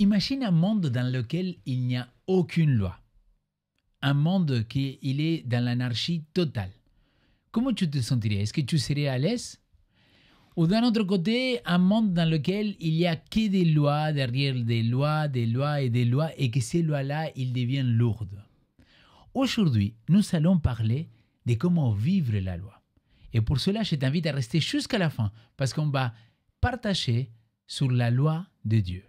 Imagine un monde dans lequel il n'y a aucune loi. Un monde qui il est dans l'anarchie totale. Comment tu te sentirais? Est-ce que tu serais à l'aise? Ou d'un autre côté, un monde dans lequel il n'y a que des lois derrière des lois, des lois et des lois, et que ces lois-là, ils deviennent lourdes. Aujourd'hui, nous allons parler de comment vivre la loi. Et pour cela, je t'invite à rester jusqu'à la fin, parce qu'on va partager sur la loi de Dieu.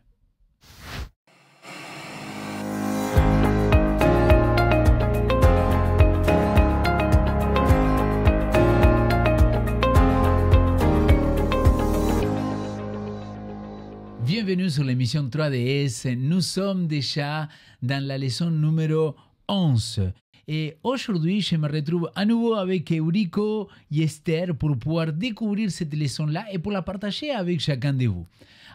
Bienvenue sur l'émission 3DS. Nous sommes déjà dans la leçon numéro 11. Et aujourd'hui, je me retrouve à nouveau avec Eurico et Esther pour pouvoir découvrir cette leçon-là et pour la partager avec chacun de vous.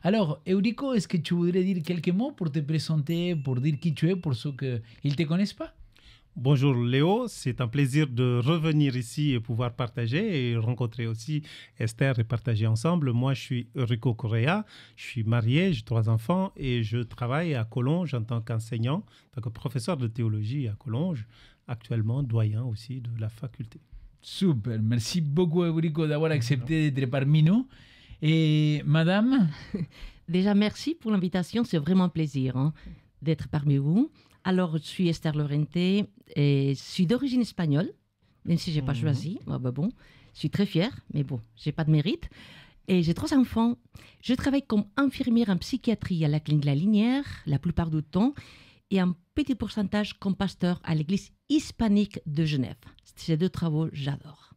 Alors, Eurico, est-ce que tu voudrais dire quelques mots pour te présenter, pour dire qui tu es, pour ceux qui ne te connaissent pas? Bonjour Léo, c'est un plaisir de revenir ici et pouvoir partager et rencontrer aussi Esther et partager ensemble. Moi, je suis Eurico Correa, je suis marié, j'ai 3 enfants et je travaille à Collonges en tant qu'enseignant, en tant que professeur de théologie à Collonges, actuellement doyen aussi de la faculté. Super, merci beaucoup Eurico d'avoir accepté d'être parmi nous. Et madame? Déjà, merci pour l'invitation, c'est vraiment un plaisir d'être parmi vous. Alors, je suis Esther Lorente et je suis d'origine espagnole, même si je n'ai pas choisi. Bon, je suis très fière, mais bon, je n'ai pas de mérite. Et j'ai 3 enfants. Je travaille comme infirmière en psychiatrie à la clinique La Linière, la plupart du temps, et un petit pourcentage comme pasteur à l'église hispanique de Genève. Ces 2 travaux, j'adore.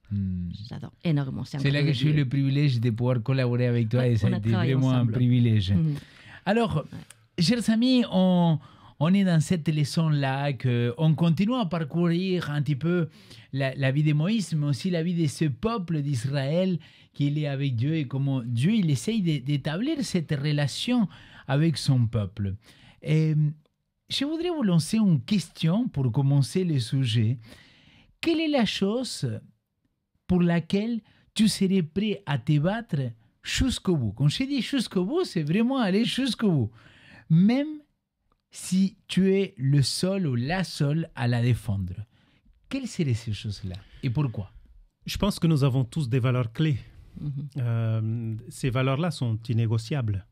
J'adore énormément. C'est là que j'ai eu le privilège de pouvoir collaborer avec toi et ça a été vraiment un privilège. Alors, chers amis, on est dans cette leçon-là qu'on continue à parcourir un petit peu la vie de Moïse, mais aussi la vie de ce peuple d'Israël qu'il est avec Dieu et comment Dieu il essaye d'établir cette relation avec son peuple. Et je voudrais vous lancer une question pour commencer le sujet. Quelle est la chose pour laquelle tu serais prêt à te battre jusqu'au bout? Quand je dis jusqu'au bout, c'est vraiment aller jusqu'au bout. Même si tu es le seul ou la seule à la défendre. Quelles seraient ces choses-là et pourquoi? Je pense que nous avons tous des valeurs clés. Ces valeurs-là sont innégociables.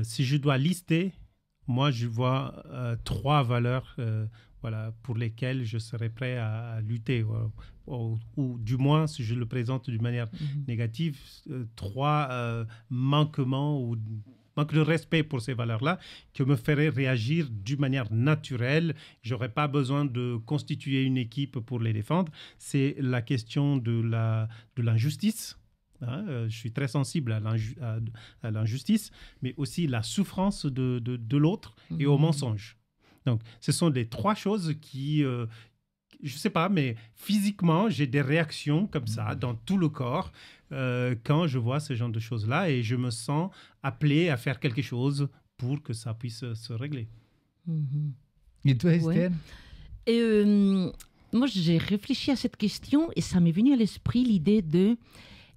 Si je dois lister, moi je vois 3 valeurs pour lesquelles je serais prêt à lutter. Ou du moins, si je le présente d'une manière négative, 3 manquements ou manque de respect pour ces valeurs-là qui me ferait réagir d'une manière naturelle. Je n'aurais pas besoin de constituer une équipe pour les défendre. C'est la question de l'injustice. Je suis très sensible à l'injustice, mais aussi la souffrance de l'autre et au mensonge. Donc, ce sont les 3 choses qui... je ne sais pas, mais physiquement, j'ai des réactions comme ça dans tout le corps quand je vois ce genre de choses-là et je me sens appelé à faire quelque chose pour que ça puisse se régler. Et toi, Esther? Moi, j'ai réfléchi à cette question et ça m'est venu à l'esprit l'idée de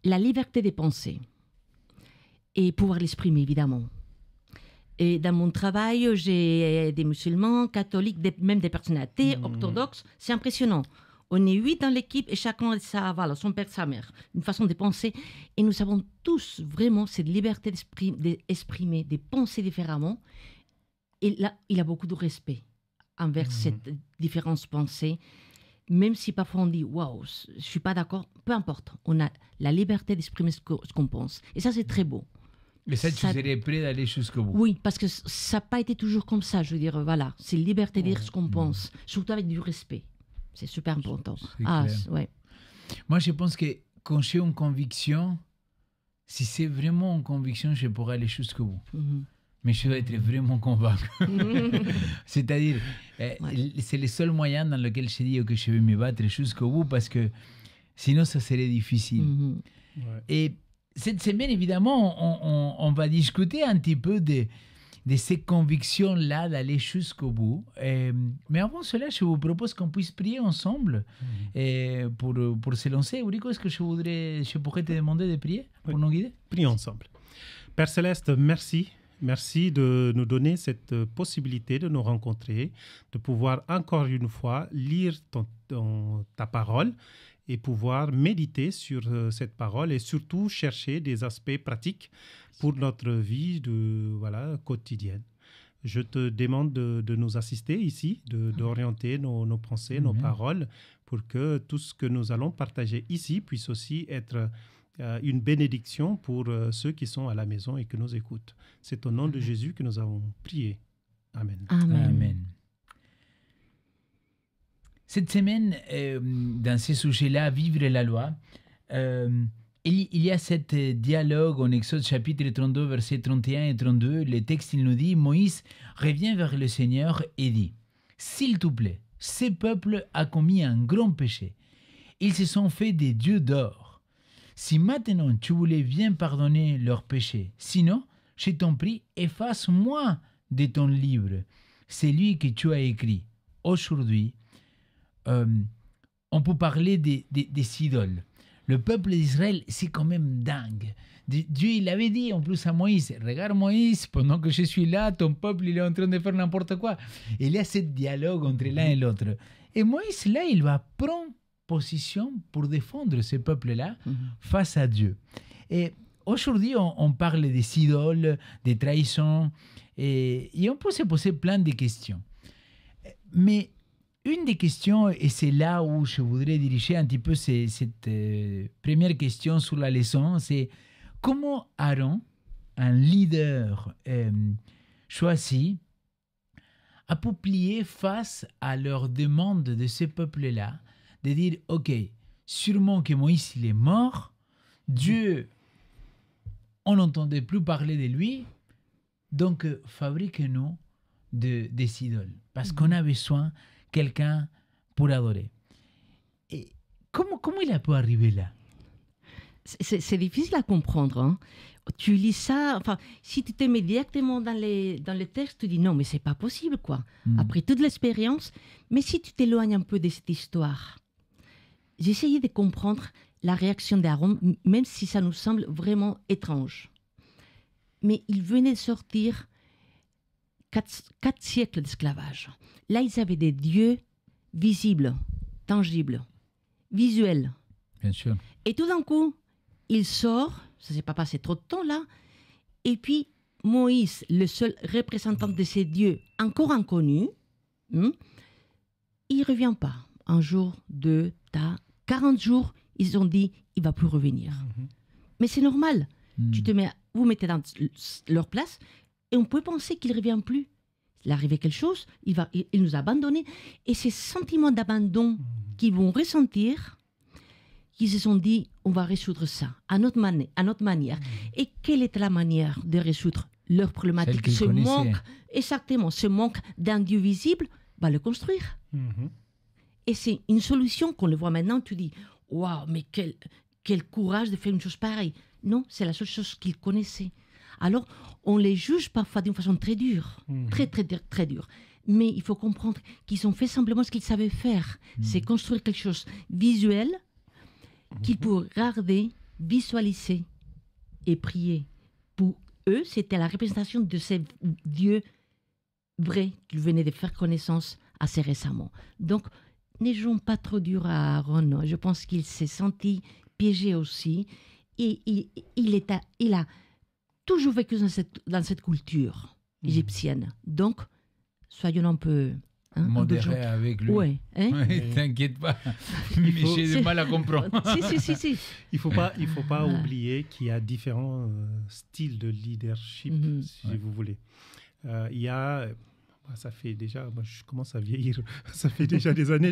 la liberté des pensées et pouvoir l'exprimer, évidemment. Et dans mon travail, j'ai des musulmans, catholiques, même des personnes athées, orthodoxes. C'est impressionnant. On est 8 dans l'équipe et chacun a son père, sa mère, une façon de penser. Et nous avons tous vraiment cette liberté d'exprimer, de penser différemment. Et là, il y a beaucoup de respect envers cette différence pensée. Même si parfois on dit « Waouh, je ne suis pas d'accord », peu importe. On a la liberté d'exprimer ce qu'on pense. Et ça, c'est très beau. Mais ça, tu serais prêt d'aller jusqu'au bout? Oui, parce que ça n'a pas été toujours comme ça. Je veux dire, voilà, c'est liberté de dire ce qu'on pense, surtout avec du respect. C'est super important. Ouais. Moi, je pense que quand j'ai une conviction, si c'est vraiment une conviction, je pourrais aller jusqu'au bout. Mais je dois être vraiment convaincu. C'est-à-dire, c'est le seul moyen dans lequel je dis que je vais me battre jusqu'au bout parce que sinon, ça serait difficile. Et cette semaine, évidemment, on va discuter un petit peu de ces convictions-là d'aller jusqu'au bout. Mais avant cela, je vous propose qu'on puisse prier ensemble pour se lancer. Eurico, est-ce que je pourrais te demander de prier pour nous guider? Prions ensemble. Père Céleste, merci Merci de nous donner cette possibilité de nous rencontrer, de pouvoir encore une fois lire ta parole et pouvoir méditer sur cette parole et surtout chercher des aspects pratiques pour notre vie quotidienne. Je te demande de nous assister ici, d'orienter nos pensées, nos paroles, pour que tout ce que nous allons partager ici puisse aussi être une bénédiction pour ceux qui sont à la maison et qui nous écoutent. C'est au nom de Jésus que nous avons prié. Amen. Amen. Amen. Cette semaine, dans ce sujet-là, vivre la loi, il y a cet dialogue en Exode chapitre 32, versets 31 et 32. Le texte, il nous dit, Moïse revient vers le Seigneur et dit, « S'il te plaît, ce peuple a commis un grand péché. Ils se sont fait des dieux d'or. Si maintenant tu voulais bien pardonner leurs péchés, sinon, je t'en prie, efface-moi de ton livre, celui que tu as écrit. Aujourd'hui, on peut parler des idoles. Le peuple d'Israël, c'est quand même dingue. Dieu, il avait dit en plus à Moïse, regarde Moïse, pendant que je suis là, ton peuple, il est en train de faire n'importe quoi. Il y a ce dialogue entre l'un et l'autre. Et Moïse, là, il va prendre position pour défendre ce peuple-là face à Dieu. Et aujourd'hui, on parle des idoles, des trahisons, et on peut se poser plein de questions. Mais une des questions, et c'est là où je voudrais diriger un petit peu cette première question sur la leçon, c'est comment Aaron, un leader choisi, a pu plier face à leurs demandes de ce peuple-là, de dire, OK, sûrement que Moïse, il est mort, Dieu, on n'entendait plus parler de lui, donc fabriquez-nous des idoles, parce qu'on a besoin quelqu'un pour adorer. Et comment il a pu arriver là? C'est difficile à comprendre. Hein. Tu lis ça, enfin, si tu te mets directement dans les textes, tu dis non, mais c'est pas possible, quoi. Après toute l'expérience, mais si tu t'éloignes un peu de cette histoire, j'ai essayé de comprendre la réaction d'Aaron, même si ça nous semble vraiment étrange. Mais il venait de sortir 4 siècles d'esclavage. Là, ils avaient des dieux visibles, tangibles, visuels. Bien sûr. Et tout d'un coup, il sort, ça ne s'est pas passé trop de temps là, et puis Moïse, le seul représentant de ces dieux encore inconnus, il ne revient pas. Un jour, 2, 40 jours, ils ont dit, il ne va plus revenir. Mais c'est normal. Vous mettez dans leur place, et on peut penser qu'il ne revient plus. Il est arrivé quelque chose, il nous a abandonnés. Et ces sentiments d'abandon qu'ils vont ressentir, ils se sont dit, on va résoudre ça à notre manière. Et quelle est la manière de résoudre leur problématique? Ce manque, exactement, ce manque d'un Dieu visible, va le construire. Et c'est une solution qu'on le voit maintenant, tu dis, waouh, mais quel courage de faire une chose pareille. Non, c'est la seule chose qu'ils connaissaient. Alors, on les juge parfois d'une façon très dure, très, très, très dure. Mais il faut comprendre qu'ils ont fait simplement ce qu'ils savaient faire. C'est construire quelque chose visuel qu'ils pourraient regarder, visualiser et prier. Pour eux, c'était la représentation de ces dieux vrais qu'ils venaient de faire connaissance assez récemment. Donc, ne jouons pas trop dur à Aaron. Je pense qu'il s'est senti piégé aussi. Et il a toujours vécu dans cette culture égyptienne. Donc, soyons un peu... modéré avec lui. Ouais, hein? Ouais, t'inquiète pas, mais j'ai du mal à comprendre. Si. Il faut pas oublier qu'il y a différents styles de leadership, si vous voulez. Il y a... Ça fait déjà, moi je commence à vieillir, ça fait déjà des années,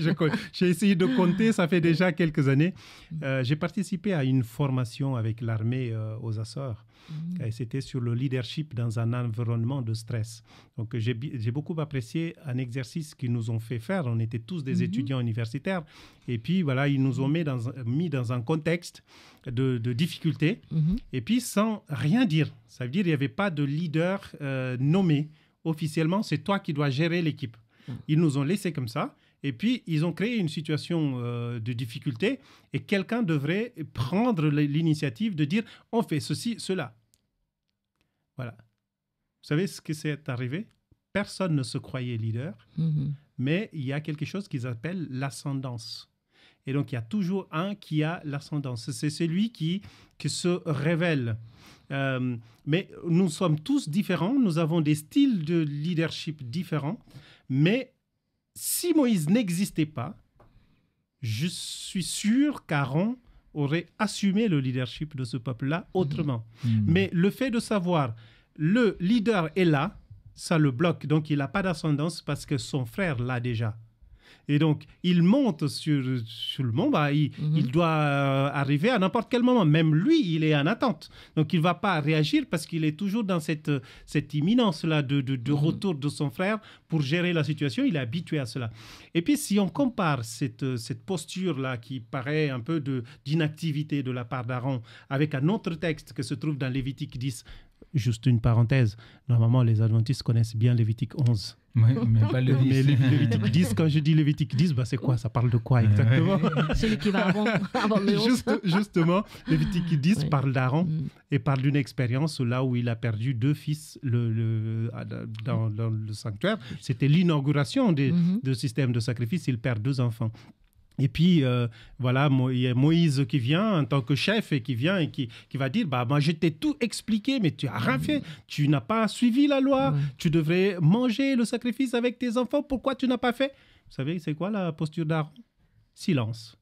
j'ai essayé de compter, ça fait déjà quelques années. J'ai participé à une formation avec l'armée aux Açores. Et c'était sur le leadership dans un environnement de stress. Donc j'ai beaucoup apprécié un exercice qu'ils nous ont fait faire. On était tous des étudiants universitaires. Et puis voilà, ils nous ont mis dans un contexte de difficulté. Et puis sans rien dire. Ça veut dire qu'il n'y avait pas de leader nommé. Officiellement, c'est toi qui dois gérer l'équipe. Ils nous ont laissé comme ça. Et puis, ils ont créé une situation de difficulté et quelqu'un devrait prendre l'initiative de dire « on fait ceci, cela ». Voilà. savez ce qui s'est arrivé? Personne ne se croyait leader, mais il y a quelque chose qu'ils appellent l'ascendance. Et donc, il y a toujours un qui a l'ascendance. C'est celui qui se révèle. Mais nous sommes tous différents, nous avons des styles de leadership différents, mais si Moïse n'existait pas, je suis sûr qu'Aaron aurait assumé le leadership de ce peuple-là autrement. Mais le fait de savoir, le leader est là, ça le bloque, donc il n'a pas d'ascendance parce que son frère l'a déjà. Et donc, il monte sur le mont, il doit arriver à n'importe quel moment. Même lui, il est en attente. Donc, il ne va pas réagir parce qu'il est toujours dans cette imminence-là de retour de son frère pour gérer la situation. Il est habitué à cela. Et puis, si on compare cette posture-là qui paraît un peu d'inactivité de la part d'Aaron avec un autre texte que se trouve dans Lévitique 10, juste une parenthèse, normalement, les adventistes connaissent bien Lévitique 11. Oui, mais pas le 10. Mais Lévitique 10, quand je dis Lévitique 10, c'est quoi? Ça parle de quoi exactement? C'est l'équivalent avant le 11. Justement, Lévitique 10 parle d'Aaron et parle d'une expérience là où il a perdu 2 fils dans le sanctuaire. C'était l'inauguration du système de sacrifice. Il perd 2 enfants. Et puis, voilà, il y a Moïse qui vient en tant que chef et qui vient et qui va dire, moi, je t'ai tout expliqué, mais tu n'as rien fait. Tu n'as pas suivi la loi. Tu devrais manger le sacrifice avec tes enfants. Pourquoi tu n'as pas fait? Vous savez, c'est quoi la posture d'Aaron? Silence.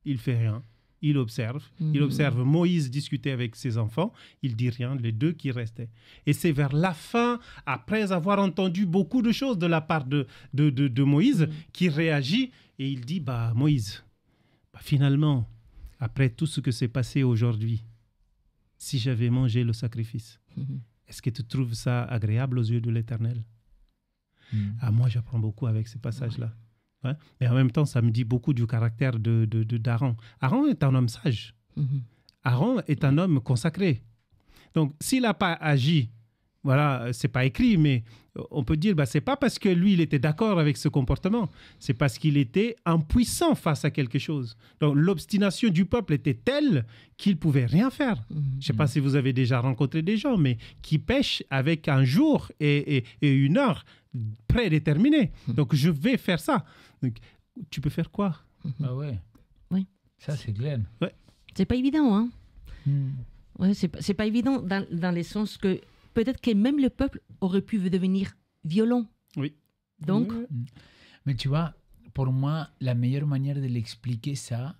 Il fait rien. Il observe. Il observe Moïse discuter avec ses enfants. Il dit rien, les 2 qui restaient. Et c'est vers la fin, après avoir entendu beaucoup de choses de la part de Moïse, qu'il réagit. Et il dit, Moïse, finalement, après tout ce que s'est passé aujourd'hui, si j'avais mangé le sacrifice, est-ce que tu trouves ça agréable aux yeux de l'Éternel? Moi, j'apprends beaucoup avec ces passages-là. Ouais. Mais en même temps, ça me dit beaucoup du caractère d'Aaron. Aaron est un homme sage. Aaron est un homme consacré. Donc, s'il n'a pas agi, voilà, c'est pas écrit, mais on peut dire, c'est pas parce que lui, il était d'accord avec ce comportement, c'est parce qu'il était impuissant face à quelque chose. Donc, l'obstination du peuple était telle qu'il pouvait rien faire. Je sais pas si vous avez déjà rencontré des gens, mais qui pêchent avec un jour et une heure prédéterminée. Donc, je vais faire ça. Donc, tu peux faire quoi? Ah ouais. Oui. Ça, c'est clair. Ouais. C'est pas évident, hein. Ouais, c'est pas évident dans le sens que peut-être que même le peuple aurait pu devenir violent. Oui. Donc. Mais tu vois, pour moi, la meilleure manière de l'expliquer ça,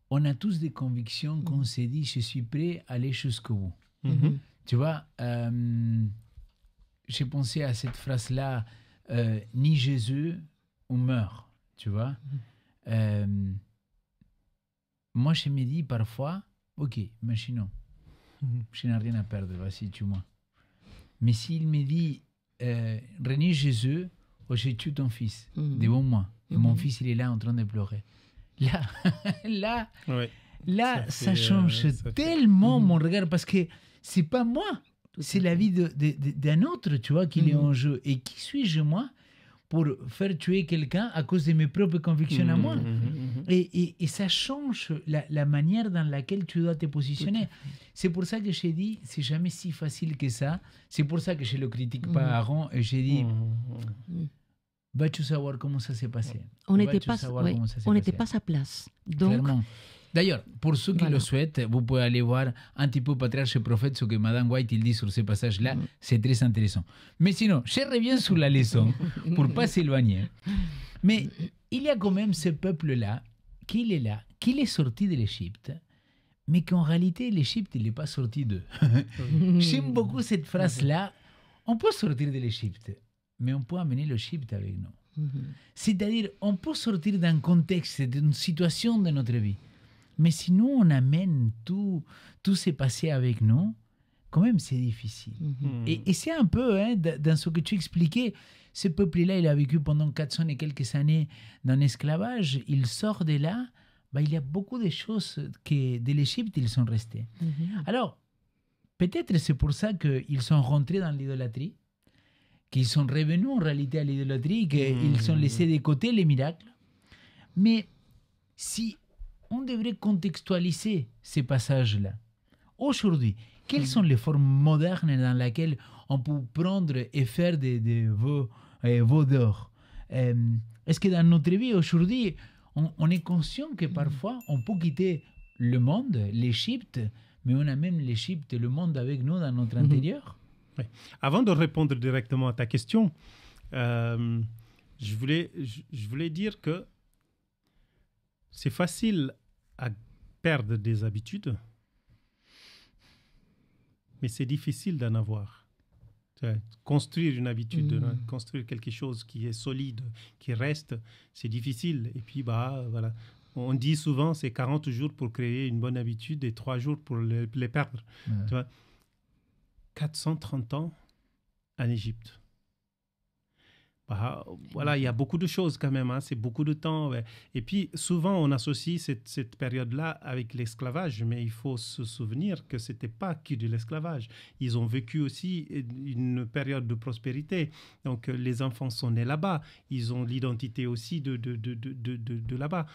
on a tous des convictions qu'on s'est dit, je suis prêt à aller jusqu'au bout. Tu vois, j'ai pensé à cette phrase-là, ni Jésus ou meurt, tu vois. Moi, je me dis parfois, ok, machinons, je n'ai rien à perdre, vas-y, tue-moi. Mais s'il me dit, renie Jésus, ou je tue ton fils devant moi, et mon fils, il est là en train de pleurer. Là, ça change tellement mon regard, parce que c'est pas moi, c'est la vie d'un autre, tu vois, qui est en jeu. Et qui suis-je, moi, pour faire tuer quelqu'un à cause de mes propres convictions à moi? Et ça change la manière dans laquelle tu dois te positionner. C'est pour ça que j'ai dit, c'est jamais si facile que ça. C'est pour ça que je ne le critique pas à Aaron, et j'ai dit, vas-tu savoir comment ça s'est passé? On n'était pas à sa place. Donc, clairement. D'ailleurs, pour ceux qui le souhaitent, vous pouvez aller voir un petit peu Patriarche et Prophète, ce que Madame White il dit sur ces passages-là. C'est très intéressant. Mais sinon, je reviens sur la leçon pour ne pas s'éloigner. Mais il y a quand même ce peuple-là, qu'il est sorti de l'Égypte, mais qu'en réalité, l'Égypte, il n'est pas sorti d'eux. J'aime beaucoup cette phrase-là. On peut sortir de l'Égypte, mais on peut amener l'Égypte avec nous. C'est-à-dire, on peut sortir d'un contexte, d'une situation de notre vie. Mais si nous, on amène tout ce passé avec nous, quand même, c'est difficile. Et c'est un peu, dans ce que tu expliquais, ce peuple-là, il a vécu pendant 400 et quelques années dans l'esclavage. Il sort de là, il y a beaucoup de choses que de l'Égypte, ils sont restés. Alors, peut-être c'est pour ça qu'ils sont rentrés dans l'idolâtrie, qu'ils sont revenus en réalité à l'idolâtrie, qu'ils ont laissé de côté les miracles. Mais si on devrait contextualiser ces passages-là. Aujourd'hui, Quelles sont les formes modernes dans lesquelles on peut prendre et faire des veaux d'or? Est-ce que dans notre vie aujourd'hui, on est conscient que parfois on peut quitter le monde, l'Égypte, mais on a même l'Égypte, le monde avec nous dans notre intérieur? Oui. Avant de répondre directement à ta question, je voulais dire que c'est facile à perdre des habitudes, mais c'est difficile d'en avoir. Construire une habitude, construire quelque chose qui est solide, qui reste, c'est difficile. Et puis, voilà. On dit souvent, c'est 40 jours pour créer une bonne habitude et 3 jours pour les perdre. Ouais. Tu vois, 430 ans en Égypte. Voilà, il y a beaucoup de choses quand même, hein, c'est beaucoup de temps. Ouais. Et puis, souvent, on associe cette période-là avec l'esclavage, mais il faut se souvenir que ce n'était pas que de l'esclavage. Ils ont vécu aussi une période de prospérité. Donc, les enfants sont nés là-bas. Ils ont l'identité aussi de là-bas.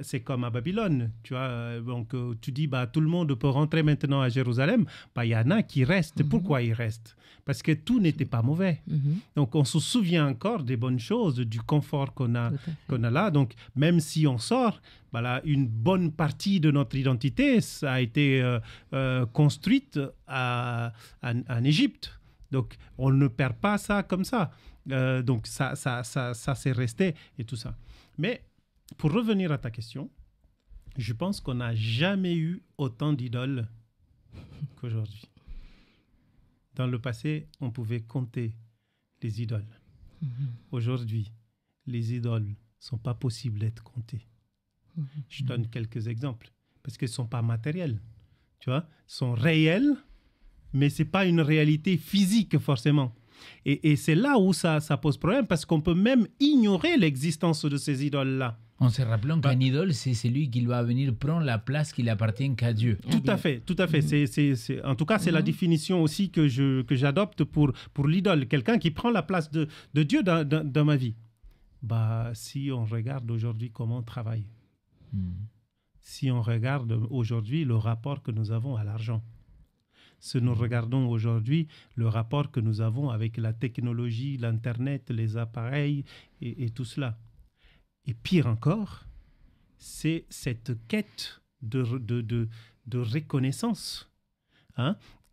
C'est comme à Babylone, tu vois. Donc, tu dis, tout le monde peut rentrer maintenant à Jérusalem. Il y en a qui restent. Pourquoi ils restent? Parce que tout n'était pas mauvais. Donc, on se souvient encore des bonnes choses, du confort qu'on a là. Donc, même si on sort, une bonne partie de notre identité, ça a été construite en Égypte. Donc, on ne perd pas ça comme ça. Donc, ça c'est resté et tout ça. Mais, pour revenir à ta question, je pense qu'on n'a jamais eu autant d'idoles qu'aujourd'hui. Dans le passé, on pouvait compter les idoles. Aujourd'hui, les idoles ne sont pas possibles d'être comptées. Je donne quelques exemples, parce qu'elles ne sont pas matérielles. Tu vois, elles sont réelles, mais ce n'est pas une réalité physique forcément. Et c'est là où ça pose problème, parce qu'on peut même ignorer l'existence de ces idoles-là. En se rappelant qu'un idole, c'est celui qui va venir prendre la place qui n'appartient qu'à Dieu. Tout à fait. En tout cas, c'est la définition aussi que j'adopte pour l'idole. Quelqu'un qui prend la place de Dieu dans ma vie. Si on regarde aujourd'hui comment on travaille, si on regarde aujourd'hui le rapport que nous avons à l'argent, si nous regardons aujourd'hui le rapport que nous avons avec la technologie, l'Internet, les appareils et tout cela. Et pire encore, c'est cette quête de reconnaissance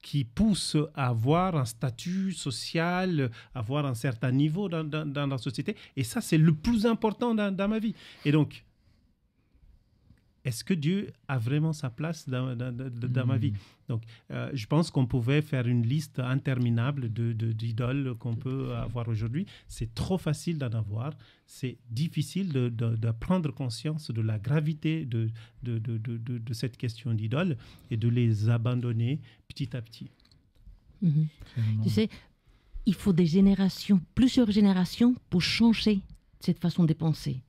qui pousse à avoir un statut social, à avoir un certain niveau dans la société. Et ça, c'est le plus important dans ma vie. Et donc, est-ce que Dieu a vraiment sa place dans ma vie? Donc, je pense qu'on pouvait faire une liste interminable d'idoles qu'on peut avoir aujourd'hui. C'est trop facile d'en avoir. C'est difficile de prendre conscience de la gravité de cette question d'idole et de les abandonner petit à petit. Tu sais, il faut des générations, plusieurs générations pour changer cette façon de penser.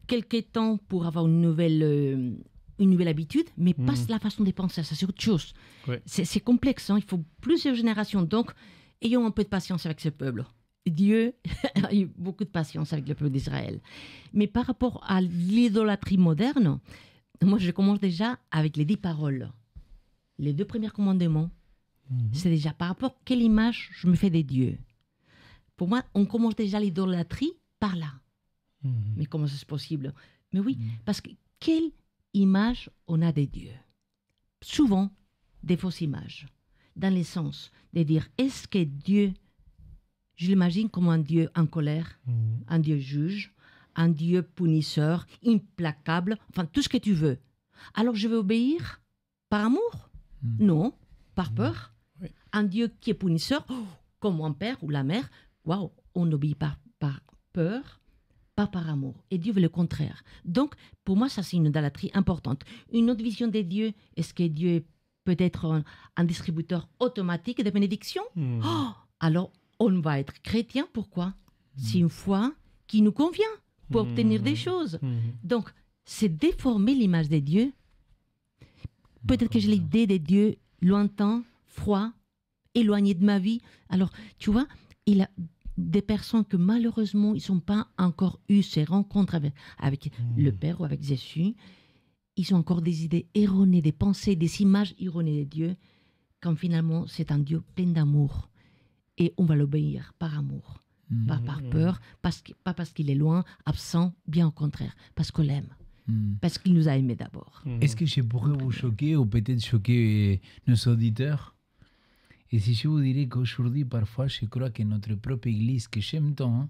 Quelques temps pour avoir une nouvelle habitude, mais pas la façon de penser, ça c'est autre chose. Ouais. C'est complexe, il faut plusieurs générations. Donc, ayons un peu de patience avec ce peuple. Dieu a eu beaucoup de patience avec le peuple d'Israël. Mais par rapport à l'idolâtrie moderne, moi je commence déjà avec les 10 paroles. Les 2 premiers commandements, c'est déjà par rapport à quelle image je me fais des dieux. Pour moi, on commence déjà l'idolâtrie par là. Mais comment c'est possible? Mais oui, parce que quelle image on a des dieux? Souvent, des fausses images. Dans le sens de dire, est-ce que Dieu, je l'imagine comme un Dieu en colère, un Dieu juge, un Dieu punisseur, implacable, enfin tout ce que tu veux. Alors je vais obéir par amour? Non, par peur. Oui. Un Dieu qui est punisseur, comme mon père ou la mère, waouh, on obéit par peur, pas par amour. Et Dieu veut le contraire. Donc, pour moi, ça, c'est une idolâtrie importante. Une autre vision de Dieu, est-ce que Dieu est peut-être un distributeur automatique de bénédictions? Alors, on va être chrétien. Pourquoi? C'est une foi qui nous convient pour obtenir des choses. Donc, c'est déformer l'image de Dieu. Peut-être que j'ai l'idée de Dieu lointain, froid, éloigné de ma vie. Alors, tu vois, il a des personnes que malheureusement, ils n'ont pas encore eu ces rencontres avec le Père ou avec Jésus. ils ont encore des idées erronées, des pensées, des images erronées de Dieu, quand finalement c'est un Dieu plein d'amour. Et on va l'obéir par amour, pas par peur, pas parce qu'il est loin, absent, bien au contraire, parce qu'on l'aime, parce qu'il nous a aimés d'abord. Est-ce que je pourrais vous choquer ou peut-être choquer nos auditeurs? Et si je vous dirais qu'aujourd'hui, parfois, je crois que notre propre église, que j'aime tant,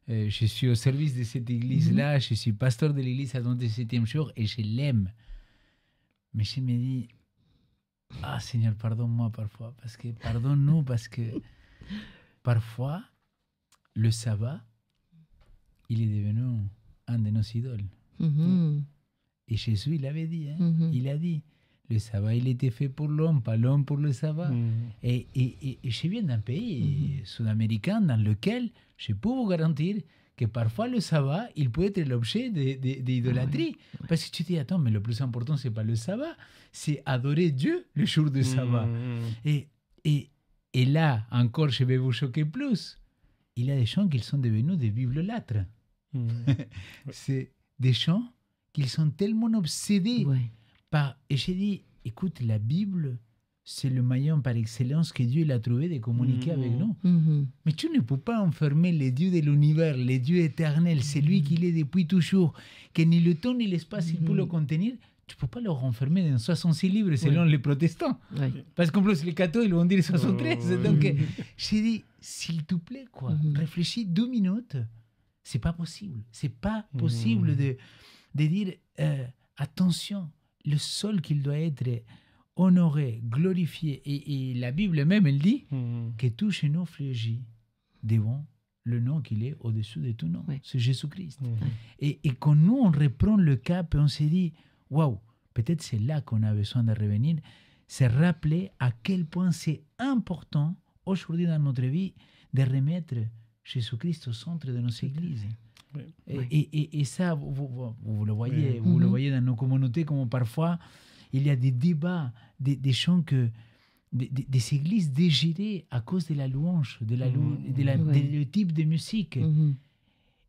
je suis au service de cette église-là, je suis pasteur de l'église adventiste 7e jour et je l'aime. Mais je me dis, ah Seigneur, pardonne-moi parfois, pardonne-nous, parce que parfois, le sabbat, il est devenu un de nos idoles. Et Jésus, il avait dit, il a dit, le sabbat, il était fait pour l'homme, pas l'homme pour le sabbat. Et je viens d'un pays sud-américain dans lequel je peux vous garantir que parfois le sabbat, il peut être l'objet d'idolâtrie. Parce que tu te dis, attends, mais le plus important, ce n'est pas le sabbat, c'est adorer Dieu le jour du sabbat. Et là, encore, je vais vous choquer plus. Il y a des gens qui sont devenus des bibliolâtres. C'est des gens qui sont tellement obsédés par... Et j'ai dit, écoute, la Bible, c'est le moyen par excellence que Dieu a trouvé de communiquer avec nous. Mais tu ne peux pas enfermer les dieux de l'univers, les dieux éternels, c'est lui qui est depuis toujours, que ni le temps ni l'espace il peut le contenir. Tu ne peux pas le renfermer dans 66 livres selon les protestants. Parce qu'en plus, les cathos, ils vont dire 73. Donc, j'ai dit, s'il te plaît, réfléchis 2 minutes. Ce n'est pas possible. Ce n'est pas possible de dire, attention, le seul qu'il doit être honoré, glorifié. Et la Bible même, elle dit que tout genou fléchit devant le nom qu'il est au-dessus de tout nom. C'est Jésus-Christ. Et quand nous, on reprend le cap et on se dit, waouh, peut-être c'est là qu'on a besoin de revenir, c'est rappeler à quel point c'est important aujourd'hui dans notre vie de remettre Jésus-Christ au centre de nos églises. Et ça, vous le voyez, vous le voyez dans nos communautés, comme parfois il y a des débats, des gens des églises dégirées à cause de la louange, le type de musique.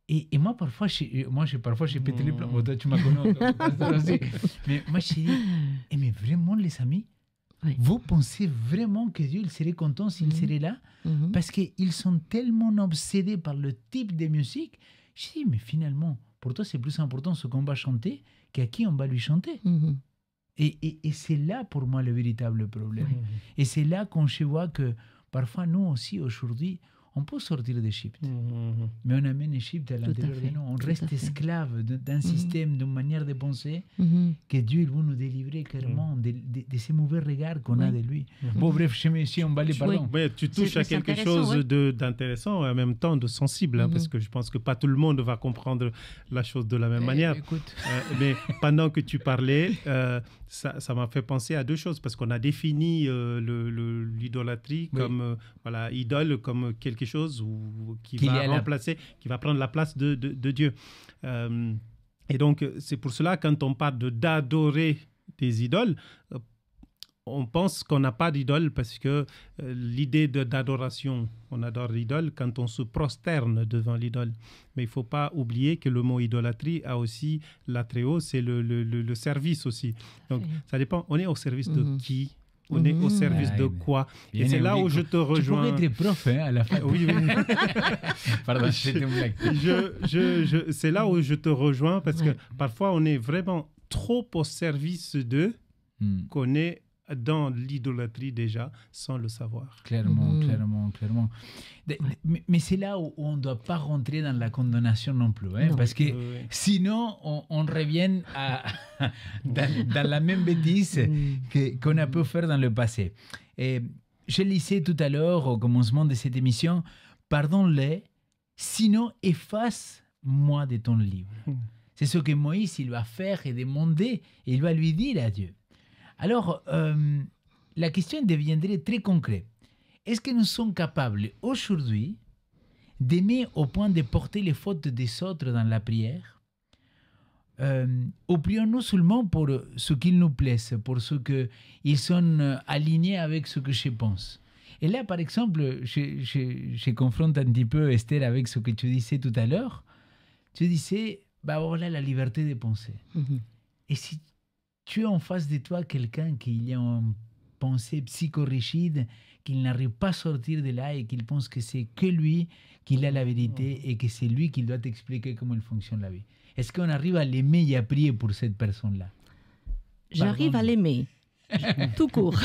Et moi, parfois, j'ai pété les plombs. Toi, tu m'as connu. Mais moi, je dis, mais vraiment, les amis, vous pensez vraiment que Dieu il serait content s'il serait là? Parce qu'ils sont tellement obsédés par le type de musique. Je dis, mais finalement, pour toi, c'est plus important ce qu'on va chanter qu'à qui on va lui chanter. Et c'est là, pour moi, le véritable problème. Et c'est là qu'on se voit que parfois, nous aussi, aujourd'hui, on peut sortir d'Égypte, mais on amène l'Égypte à l'intérieur de nous. On reste esclave d'un système, d'une manière de penser que Dieu va nous délivrer clairement de ces mauvais regards qu'on a de lui. Bon, bref, si on va aller, pardon. Tu touches à quelque chose d'intéressant et en même temps de sensible, parce que je pense que pas tout le monde va comprendre la chose de la même manière. Mais pendant que tu parlais, ça m'a fait penser à 2 choses, parce qu'on a défini l'idolâtrie comme idole, comme quelque chose qui va remplacer, qui va prendre la place de Dieu. Et donc, c'est pour cela, quand on parle d'adorer des idoles, on pense qu'on n'a pas d'idole, parce que l'idée d'adoration, on adore l'idole quand on se prosterne devant l'idole. Mais il ne faut pas oublier que le mot idolâtrie a aussi l'atréo, c'est le service aussi. Donc, ça dépend. On est au service de qui? On est au service de quoi? Et c'est là où je te rejoins. Tu pourrais être prof à la fin. Oui. Pardon, c'était une blague. C'est là où je te rejoins, parce que parfois on est vraiment trop au service d'eux, qu'on est dans l'idolâtrie déjà, sans le savoir. Clairement. Mais c'est là où on ne doit pas rentrer dans la condamnation non plus, parce que sinon on revient dans la même bêtise qu'on a pu faire dans le passé. Et je lisais tout à l'heure, au commencement de cette émission, « Pardonne-les, sinon efface-moi de ton livre. » C'est ce que Moïse il va faire et demander, et il va lui dire à Dieu. Alors, la question deviendrait très concrète. Est-ce que nous sommes capables aujourd'hui d'aimer au point de porter les fautes des autres dans la prière? Ou prions-nous seulement pour ce qu'ils nous plaisent, pour ce qu'ils sont alignés avec ce que je pense? Et là, par exemple, je confronte un petit peu, Esther, avec ce que tu disais tout à l'heure. Tu disais, voilà la liberté de penser. Et si tu as en face de toi quelqu'un qui a une pensée psychorigide, qu'il n'arrive pas à sortir de là et qu'il pense que c'est que lui qui a la vérité et que c'est lui qui doit t'expliquer comment il fonctionne la vie. Est-ce qu'on arrive à l'aimer et à prier pour cette personne-là? J'arrive à l'aimer, tout court.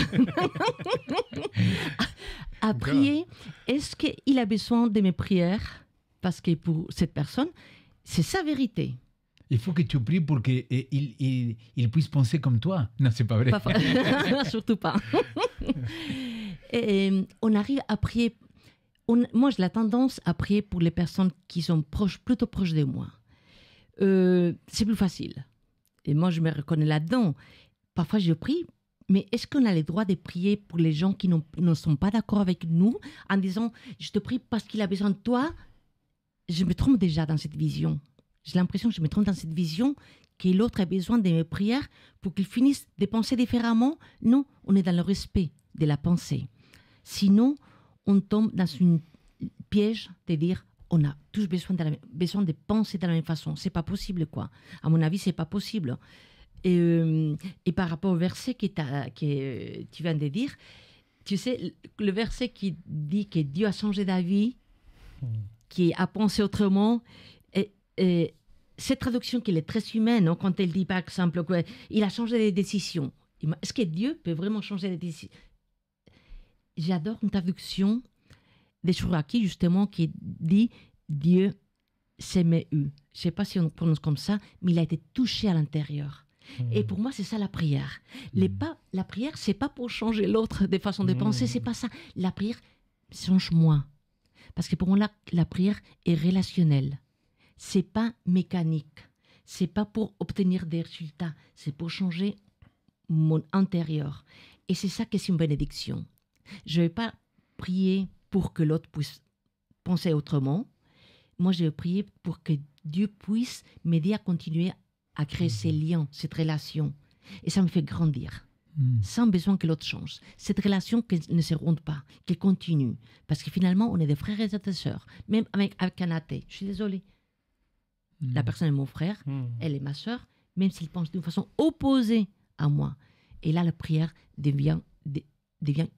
À prier, est-ce qu'il a besoin de mes prières? Parce que pour cette personne, c'est sa vérité. Il faut que tu pries pour qu'il puisse penser comme toi. Non, c'est pas vrai. Surtout pas. Et on arrive à prier. Moi, j'ai la tendance à prier pour les personnes qui sont plutôt proches de moi. C'est plus facile. Et moi, je me reconnais là-dedans. Parfois, je prie, mais est-ce qu'on a le droit de prier pour les gens qui ne sont pas d'accord avec nous en disant « Je te prie parce qu'il a besoin de toi ». Je me trompe déjà dans cette vision. J'ai l'impression que je me trompe dans cette vision que l'autre a besoin de mes prières pour qu'il finisse de penser différemment. Non, on est dans le respect de la pensée. Sinon, on tombe dans une piège de dire on a tous besoin de penser de la même façon. C'est pas possible, quoi. À mon avis, c'est pas possible. Et par rapport au verset que tu viens de dire, tu sais, le verset qui dit que Dieu a changé d'avis, qui a pensé autrement, et cette traduction qui est très humaine, hein, quand elle dit par exemple qu'il a changé de décision. Est-ce que Dieu peut vraiment changer de décision? J'adore une traduction de Chouraki, justement, qui dit Dieu s'aimait eu. Je ne sais pas si on prononce comme ça, mais il a été touché à l'intérieur. Et pour moi, c'est ça la prière. La prière, c'est pas pour changer l'autre de façon de penser, c'est pas ça. La prière, change moi. Parce que pour moi, la prière est relationnelle. C'est pas mécanique. C'est pas pour obtenir des résultats. C'est pour changer mon intérieur. Et c'est ça que c'est une bénédiction. Je vais pas prier pour que l'autre puisse penser autrement. Moi, je vais prier pour que Dieu puisse m'aider à continuer à créer ces liens, cette relation. Et ça me fait grandir. Sans besoin que l'autre change. Cette relation ne se rompe pas, qu'elle continue. Parce que finalement, on est des frères et des sœurs. Même avec un athée. Je suis désolée. La personne est mon frère, elle est ma sœur, même s'il pense d'une façon opposée à moi. Et là, la prière devient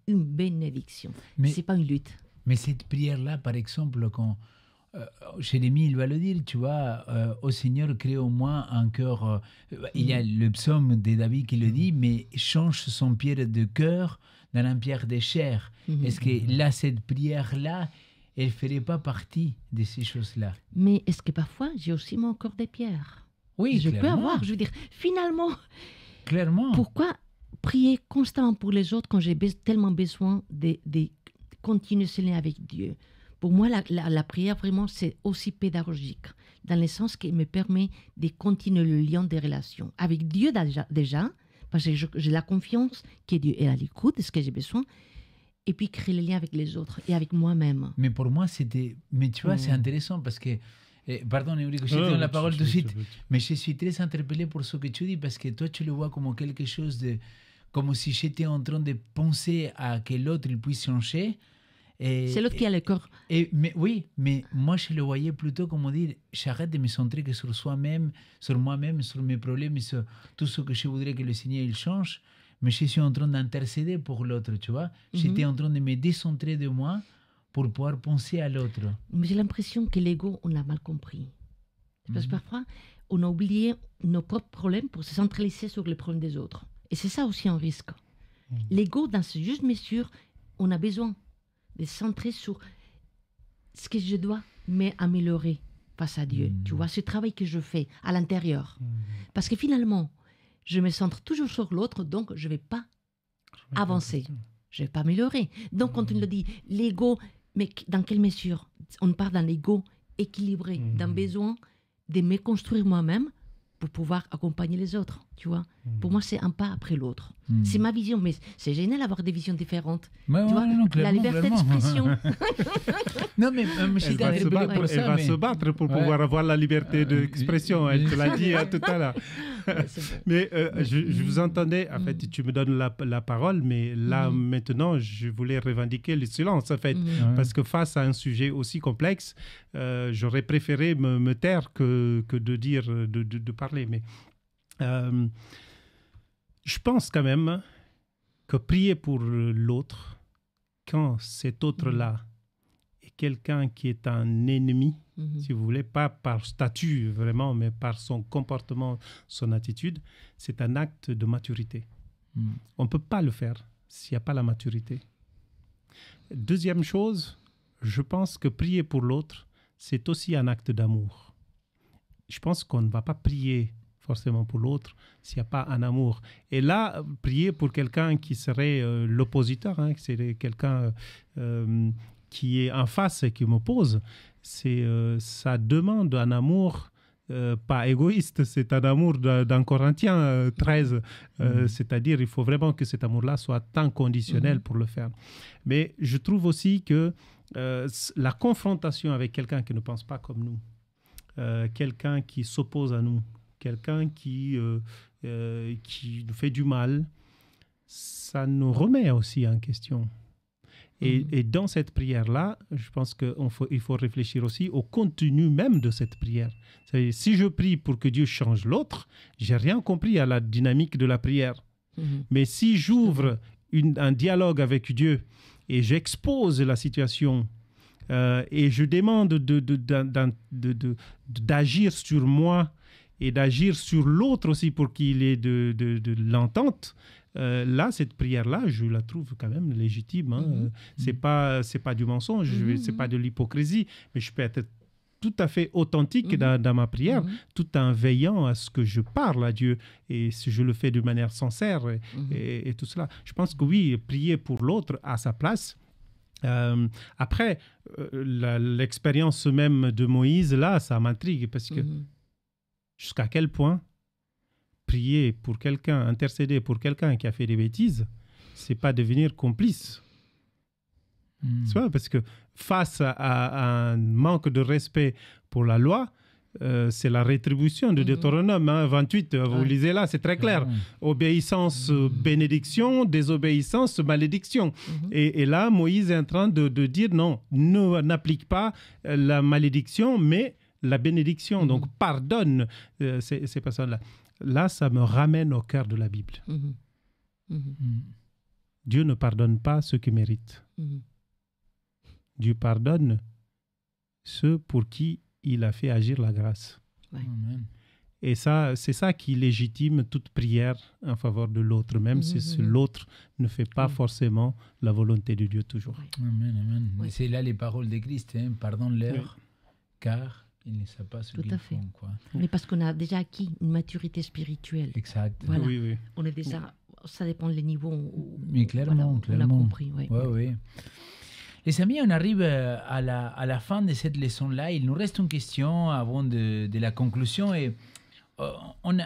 une bénédiction. Ce n'est pas une lutte. Mais cette prière-là, par exemple, quand Jérémie, il va le dire, tu vois, au Seigneur, crée au moins un cœur. Il y a le psaume de David qui le dit, mais change son pierre de cœur dans un pierre de chair. Est-ce que là, cette prière-là, elle ne ferait pas partie de ces choses-là? Mais est-ce que parfois, j'ai aussi mon corps de pierre? Oui, je clairement. peux avoir, je veux dire, finalement, clairement. Pourquoi prier constamment pour les autres quand j'ai tellement besoin de continuer ce lien avec Dieu? Pour moi, la prière, vraiment, c'est aussi pédagogique, dans le sens qu'elle me permet de continuer le lien des relations. Avec Dieu déjà parce que j'ai la confiance que Dieu est à l'écoute de ce que j'ai besoin, et puis créer le lien avec les autres et avec moi-même. Mais pour moi, c'était... Mais tu vois, c'est intéressant parce que... pardon, Eurico, je te donne la parole tout de suite. Mais je suis très interpellé pour ce que tu dis parce que toi, tu le vois comme quelque chose de... Comme si j'étais en train de penser à que l'autre il puisse changer. C'est l'autre qui a le corps. Oui, mais moi, je le voyais plutôt comme dire, j'arrête de me centrer que sur soi-même, sur moi-même, sur mes problèmes, sur tout ce que je voudrais que le Seigneur il change. Mais je suis en train d'intercéder pour l'autre, tu vois. J'étais en train de me décentrer de moi pour pouvoir penser à l'autre. Mais j'ai l'impression que l'ego, on l'a mal compris. Parce que parfois, on a oublié nos propres problèmes pour se centraliser sur les problèmes des autres. Et c'est ça aussi un risque. L'ego, dans ce juste mesure, on a besoin de se centrer sur ce que je dois m'améliorer face à Dieu. Tu vois, ce travail que je fais à l'intérieur. Parce que finalement, je me centre toujours sur l'autre, donc je ne vais pas avancer. Je ne vais pas améliorer. Donc, quand on le dit, l'ego, mais dans quelle mesure? On part dans l'ego équilibré, d'un besoin de me construire moi-même pour pouvoir accompagner les autres, tu vois. Pour moi, c'est un pas après l'autre. C'est ma vision, mais c'est génial d'avoir des visions différentes. Mais tu vois, la liberté d'expression. Non, mais elle va se battre pour pouvoir avoir la liberté d'expression. Elle te l'a dit tout à l'heure. Mais je vous entendais, en fait, tu me donnes la parole, mais là, maintenant, je voulais revendiquer le silence, en fait, parce que face à un sujet aussi complexe, j'aurais préféré me taire que de dire, de parler. Mais Je pense quand même que prier pour l'autre, quand cet autre-là est quelqu'un qui est un ennemi, si vous voulez, pas par statut vraiment, mais par son comportement, son attitude, c'est un acte de maturité. On ne peut pas le faire s'il n'y a pas la maturité. Deuxième chose, je pense que prier pour l'autre, c'est aussi un acte d'amour. Je pense qu'on ne va pas prier forcément pour l'autre s'il n'y a pas un amour. Et là, prier pour quelqu'un qui serait l'oppositeur, hein, c'est quelqu'un qui est en face et qui m'oppose, ça demande un amour pas égoïste, c'est un amour dans Corinthiens 13. C'est-à-dire, il faut vraiment que cet amour-là soit inconditionnel pour le faire. Mais je trouve aussi que la confrontation avec quelqu'un qui ne pense pas comme nous, quelqu'un qui s'oppose à nous, quelqu'un qui nous fait du mal, ça nous remet aussi en question. Et dans cette prière-là, je pense qu'il faut réfléchir aussi au contenu même de cette prière. C'est-à-dire, si je prie pour que Dieu change l'autre, je n'ai rien compris à la dynamique de la prière. Mais si j'ouvre un dialogue avec Dieu et j'expose la situation et je demande d'agir sur moi et d'agir sur l'autre aussi pour qu'il ait de l'entente, là, cette prière-là, je la trouve quand même légitime. Hein. C'est pas du mensonge, c'est pas de l'hypocrisie, mais je peux être tout à fait authentique dans ma prière, tout en veillant à ce que je parle à Dieu et si je le fais de manière sincère et tout cela. Je pense que oui, prier pour l'autre à sa place. Après, l'expérience même de Moïse, là, ça m'intrigue parce que jusqu'à quel point prier pour quelqu'un, intercéder pour quelqu'un qui a fait des bêtises, c'est pas devenir complice. C'est vrai, parce que face à un manque de respect pour la loi, c'est la rétribution de Deutéronome 28. Vous lisez là, c'est très clair. Obéissance, bénédiction, désobéissance, malédiction. Et là, Moïse est en train de dire non, n'applique pas la malédiction, mais la bénédiction. Donc, pardonne ces personnes-là. Là, ça me ramène au cœur de la Bible. Dieu ne pardonne pas ceux qui méritent. Dieu pardonne ceux pour qui il a fait agir la grâce. Et ça, c'est ça qui légitime toute prière en faveur de l'autre, même si l'autre ne fait pas forcément la volonté de Dieu toujours. Amen, amen. C'est là les paroles de Christ, hein? Pardonne-leur, car ils ne savent pas ce qu'ils font. Quoi. Mais parce qu'on a déjà acquis une maturité spirituelle. Exact. Voilà. Oui. On est déjà, ça dépend des niveaux où mais clairement, on a compris. Oui. Les amis, on arrive à la fin de cette leçon-là. Il nous reste une question avant de la conclusion. Et on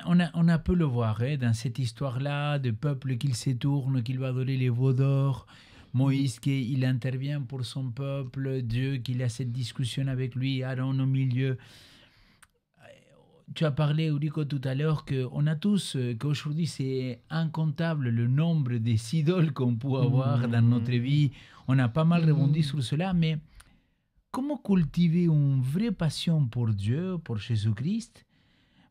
a pu le voir dans cette histoire-là, de peuple qui se tourne, qui va adorer les veaux d'or. Moïse, il intervient pour son peuple. Dieu, qui a cette discussion avec lui. Aaron au milieu. Tu as parlé, Eurico, tout à l'heure qu'on a tous, qu'aujourd'hui c'est incontable le nombre des idoles qu'on peut avoir dans notre vie. On a pas mal rebondi sur cela, mais comment cultiver une vraie passion pour Dieu, pour Jésus-Christ,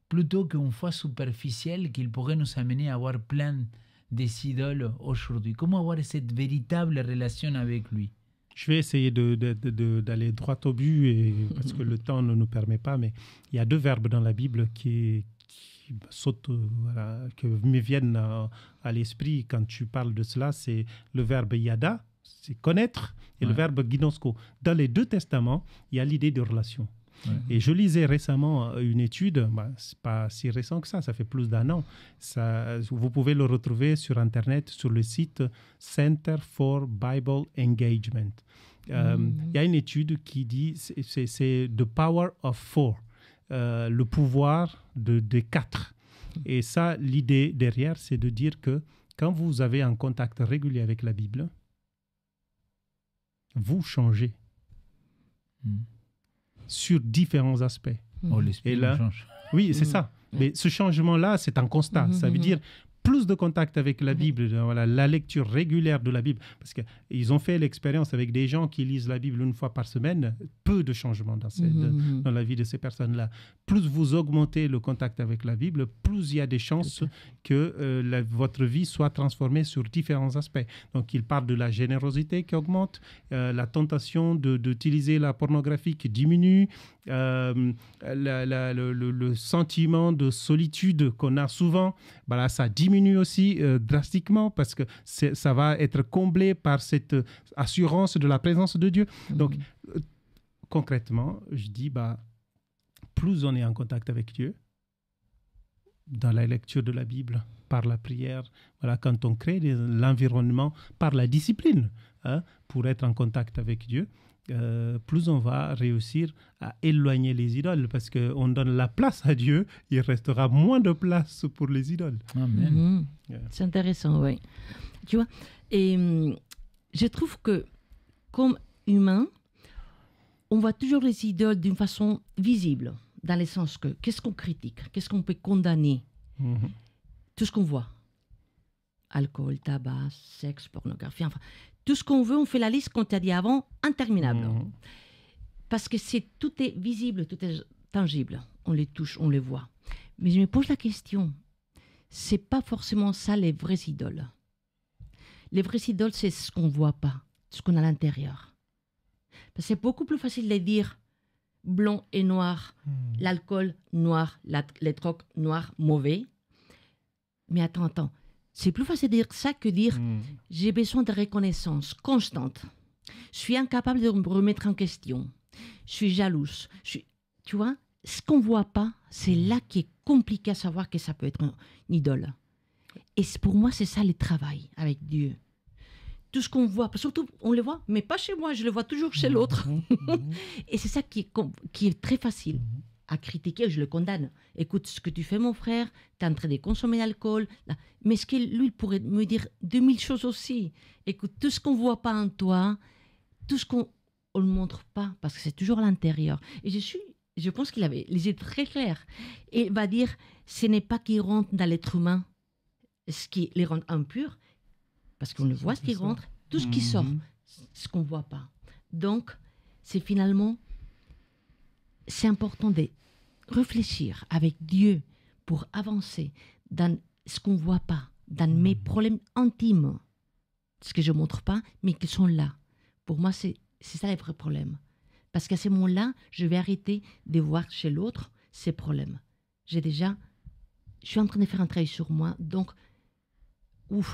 plutôt qu'une foi superficielle qu'il pourrait nous amener à avoir plein des idoles aujourd'hui? Comment avoir cette véritable relation avec lui? Je vais essayer d'aller droit au but parce que le temps ne nous permet pas, mais il y a deux verbes dans la Bible qui sautent, qui me viennent à l'esprit quand tu parles de cela. C'est le verbe yada, c'est connaître, et le verbe ginosko. Dans les deux testaments, il y a l'idée de relation. Et je lisais récemment une étude, c'est pas si récent que ça fait plus d'1 an. Vous pouvez le retrouver sur Internet, sur le site Center for Bible Engagement. Il y a une étude qui dit, c'est The Power of Four, le pouvoir de 4. Et ça, l'idée derrière, c'est de dire que quand vous avez un contact régulier avec la Bible, vous changez. Sur différents aspects. Oh, l'esprit change. Oui, c'est ça. Mais ce changement-là, c'est un constat. Ça veut dire, plus de contact avec la Bible, voilà, la lecture régulière de la Bible, parce qu'ils ont fait l'expérience avec des gens qui lisent la Bible une fois par semaine, peu de changements dans la vie de ces personnes-là. Plus vous augmentez le contact avec la Bible, plus il y a des chances que votre vie soit transformée sur différents aspects. Donc, il parle de la générosité qui augmente, la tentation d'utiliser la pornographie qui diminue, le sentiment de solitude qu'on a souvent, voilà, ça diminue aussi drastiquement parce que ça va être comblé par cette assurance de la présence de Dieu. Donc, concrètement, je dis, plus on est en contact avec Dieu, dans la lecture de la Bible, par la prière, voilà, quand on crée l'environnement, par la discipline, pour être en contact avec Dieu, plus on va réussir à éloigner les idoles, parce qu'on donne la place à Dieu, il restera moins de place pour les idoles. Amen. C'est intéressant, oui. Tu vois, et je trouve que comme humain, on voit toujours les idoles d'une façon visible, dans le sens que qu'est-ce qu'on critique, qu'est-ce qu'on peut condamner, tout ce qu'on voit, alcool, tabac, sexe, pornographie, enfin, tout ce qu'on veut, on fait la liste, comme tu as dit avant, interminable. Parce que tout est visible, tout est tangible. On les touche, on les voit. Mais je me pose la question, c'est pas forcément ça les vraies idoles. Les vraies idoles, c'est ce qu'on voit pas, ce qu'on a à l'intérieur. Parce que c'est beaucoup plus facile de dire blanc et noir, l'alcool noir, les drogues noires, mauvais. Mais attends. C'est plus facile de dire ça que dire j'ai besoin de reconnaissance constante. Je suis incapable de me remettre en question. Je suis jalouse. Tu vois, ce qu'on ne voit pas, c'est là qui est compliqué à savoir que ça peut être une idole. Et pour moi, c'est ça le travail avec Dieu. Tout ce qu'on voit, surtout on le voit, mais pas chez moi, je le vois toujours chez l'autre. Et c'est ça qui est très facile à critiquer, je le condamne. Écoute, ce que tu fais, mon frère, tu es en train de consommer l'alcool. Mais ce qu'il lui pourrait me dire 2000 choses aussi. Écoute, tout ce qu'on ne voit pas en toi, tout ce qu'on ne montre pas, parce que c'est toujours à l'intérieur. Et je pense qu'il avait les yeux très clairs. Et il va dire, ce n'est pas qu'il rentre dans l'être humain, ce qui les rend impurs, parce qu'on le voit, ce qui rentre, tout ce qui sort, ce qu'on ne voit pas. Donc, c'est finalement, c'est important de réfléchir avec Dieu pour avancer dans ce qu'on ne voit pas, dans mes problèmes intimes, ce que je ne montre pas, mais qui sont là. Pour moi, c'est ça les vrais problèmes. Parce qu'à ce moment-là, je vais arrêter de voir chez l'autre ces problèmes. Je suis en train de faire un travail sur moi, donc,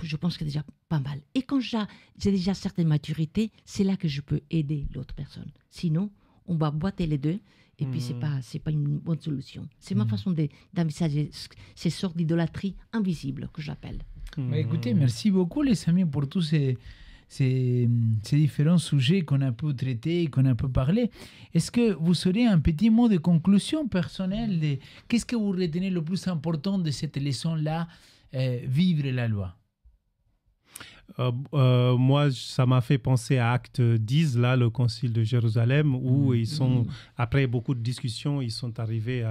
je pense que c'est déjà pas mal. Et quand j'ai déjà certaine maturité, c'est là que je peux aider l'autre personne. Sinon, on va boiter les deux, et puis c'est pas une bonne solution. C'est ma façon d'envisager ces sortes d'idolâtrie invisible que j'appelle. Écoutez, merci beaucoup les amis pour tous ces différents sujets qu'on a pu traiter, qu'on a pu parler. Est-ce que vous aurez un petit mot de conclusion personnelle de qu'est-ce que vous retenez le plus important de cette leçon-là, vivre la loi? Moi, ça m'a fait penser à Acte 10, là, le concile de Jérusalem, où ils sont, après beaucoup de discussions, ils sont arrivés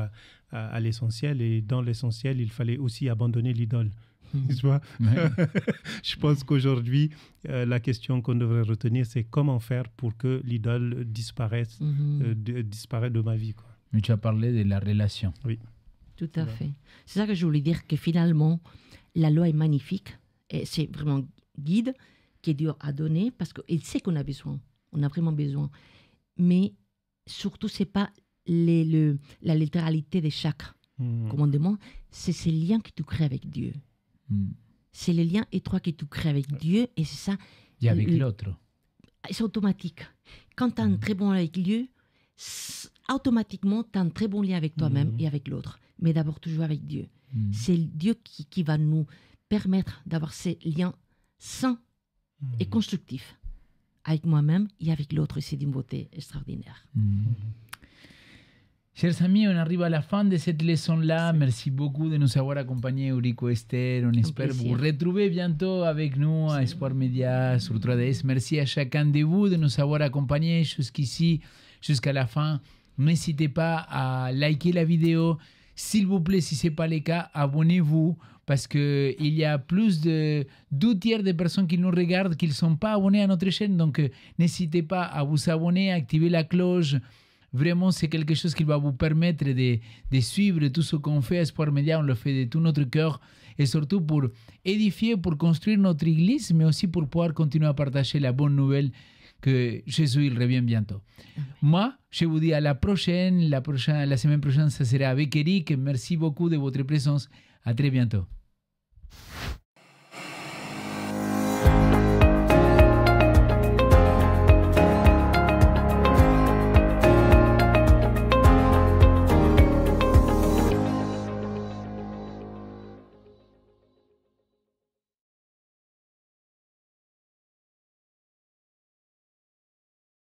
à l'essentiel. Et dans l'essentiel, il fallait aussi abandonner l'idole. Tu vois? Je pense qu'aujourd'hui, la question qu'on devrait retenir, c'est comment faire pour que l'idole disparaisse de ma vie, quoi. Mais tu as parlé de la relation. Oui. Tout à fait. C'est ça que je voulais dire, que finalement, la loi est magnifique. Et c'est vraiment guide que Dieu a donné, parce qu'il sait qu'on a besoin. On a vraiment besoin. Mais surtout, ce n'est pas la littéralité de chaque commandement, c'est ces liens que tu crées avec Dieu. C'est les liens étroits que tu crées avec Dieu, et c'est ça. Et avec l'autre. C'est automatique. Quand tu as un très bon lien avec Dieu, automatiquement, tu as un très bon lien avec toi-même et avec l'autre. Mais d'abord, toujours avec Dieu. C'est Dieu qui va nous permettre d'avoir ces liens sains et constructifs avec moi-même et avec l'autre. C'est d'une beauté extraordinaire. Chers amis, on arrive à la fin de cette leçon-là. Merci beaucoup de nous avoir accompagnés, Eurico, Esther. On espère vous retrouver bientôt avec nous à Espoir Média sur 3DS. Merci à chacun de vous de nous avoir accompagnés jusqu'ici, jusqu'à la fin. N'hésitez pas à liker la vidéo. S'il vous plaît, si ce n'est pas le cas, abonnez-vous parce qu'il y a plus de 2/3 des personnes qui nous regardent qui ne sont pas abonnés à notre chaîne. Donc, n'hésitez pas à vous abonner, à activer la cloche. Vraiment, c'est quelque chose qui va vous permettre de suivre tout ce qu'on fait. Espoir Média, on le fait de tout notre cœur. Et surtout pour édifier, pour construire notre église, mais aussi pour pouvoir continuer à partager la bonne nouvelle que Jésus il revient bientôt. Moi, je vous dis à la prochaine. La semaine prochaine, ça sera avec Eric. Merci beaucoup de votre présence. À très bientôt.